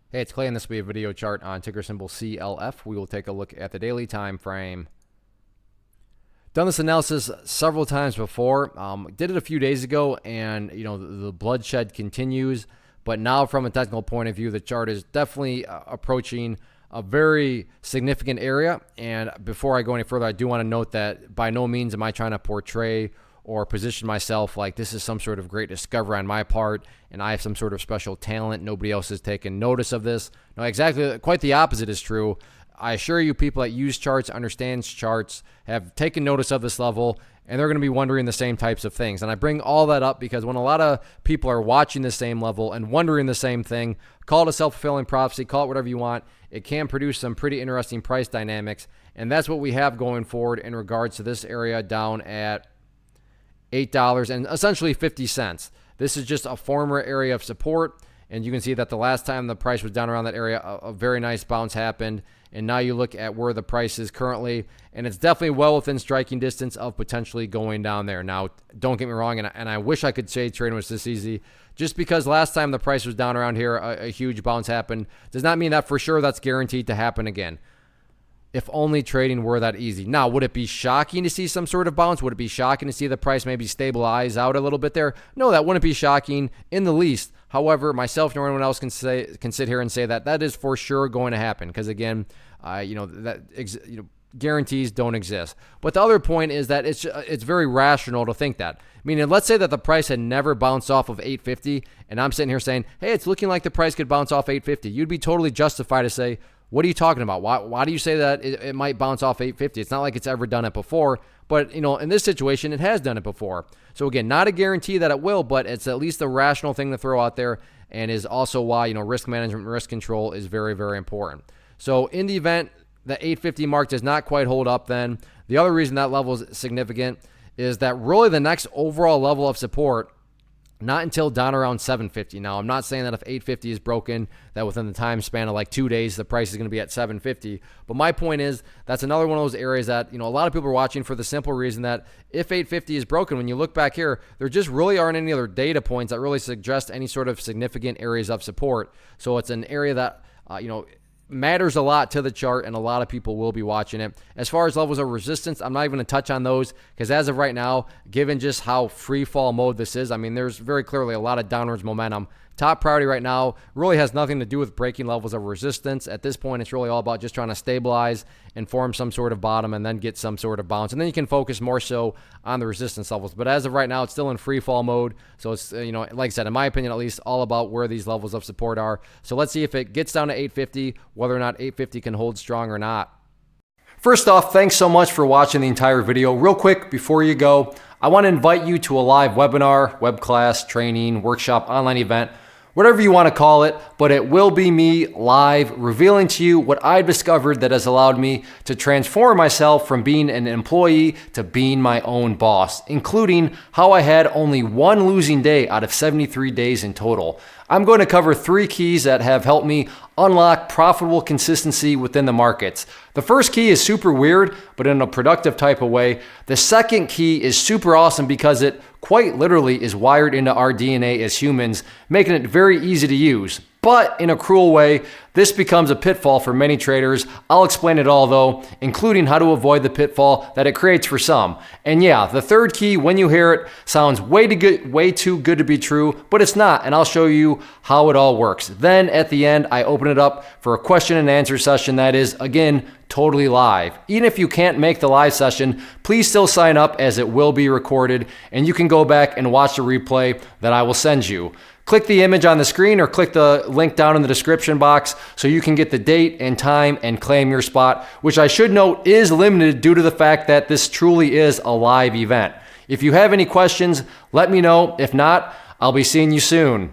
Hey, it's Clay, and this will be a video chart on ticker symbol CLF. We will take a look at the daily time frame. Done this analysis several times before. Did it a few days ago, and the bloodshed continues. But now, from a technical point of view, the chart is definitely approaching a very significant area. And before I go any further, I do want to note that by no means am I trying to portray or position myself like this is some sort of great discovery on my part and I have some sort of special talent. Nobody else has taken notice of this. No, exactly, quite the opposite is true. I assure you, people that use charts, understand charts, have taken notice of this level, and they're going to be wondering the same types of things. And I bring all that up because when a lot of people are watching the same level and wondering the same thing, call it a self-fulfilling prophecy, call it whatever you want, it can produce some pretty interesting price dynamics. And that's what we have going forward in regards to this area down at $8 and essentially 50 cents. This is just a former area of support, and you can see that the last time the price was down around that area, a very nice bounce happened. And now you look at where the price is currently, and it's definitely well within striking distance of potentially going down there. Now, don't get me wrong, and I wish I could say trading was this easy. Just because last time the price was down around here, a huge bounce happened, does not mean that for sure that's guaranteed to happen again. If only trading were that easy. Now, would it be shocking to see some sort of bounce? Would it be shocking to see the price maybe stabilize out a little bit there? No, that wouldn't be shocking in the least. However, myself nor anyone else can sit here and say that is for sure going to happen because again, guarantees don't exist. But the other point is that it's very rational to think that. Meaning, let's say that the price had never bounced off of 850, and I'm sitting here saying, hey, it's looking like the price could bounce off 850. You'd be totally justified to say, what are you talking about? Why do you say that it might bounce off 850? It's not like it's ever done it before, but in this situation, it has done it before. So again, not a guarantee that it will, but it's at least a rational thing to throw out there, and is also why risk management and risk control is very, very important. So in the event the 850 mark does not quite hold up, then the other reason that level is significant is that really the next overall level of support, not until down around 750. Now, I'm not saying that if 850 is broken, that within the time span of like 2 days, the price is going to be at 750. But my point is that's another one of those areas that, a lot of people are watching for the simple reason that if 850 is broken, when you look back here, there just really aren't any other data points that really suggest any sort of significant areas of support. So it's an area that, matters a lot to the chart, and a lot of people will be watching it. As far as levels of resistance, I'm not even going to touch on those because as of right now, given just how free fall mode this is, there's very clearly a lot of downwards momentum. Top priority right now really has nothing to do with breaking levels of resistance. At this point, it's really all about just trying to stabilize and form some sort of bottom and then get some sort of bounce. And then you can focus more so on the resistance levels. But as of right now, it's still in free fall mode. So it's, like I said, in my opinion, at least all about where these levels of support are. So let's see if it gets down to 850, whether or not 850 can hold strong or not. First off, thanks so much for watching the entire video. Real quick, before you go, I want to invite you to a live webinar, web class, training, workshop, online event, whatever you want to call it, but it will be me live revealing to you what I've discovered that has allowed me to transform myself from being an employee to being my own boss, including how I had only one losing day out of 73 days in total. I'm going to cover 3 keys that have helped me unlock profitable consistency within the markets. The first key is super weird, but in a productive type of way. The second key is super awesome because it quite literally is wired into our DNA as humans, making it very easy to use. But in a cruel way, this becomes a pitfall for many traders. I'll explain it all though, including how to avoid the pitfall that it creates for some. And yeah, the third key, when you hear it, sounds way too good to be true, but it's not, and I'll show you how it all works. Then at the end, I open it up for a question and answer session that is, again, totally live. Even if you can't make the live session, please still sign up as it will be recorded, and you can go back and watch the replay that I will send you. Click the image on the screen or click the link down in the description box so you can get the date and time and claim your spot, which I should note is limited due to the fact that this truly is a live event. If you have any questions, let me know. If not, I'll be seeing you soon.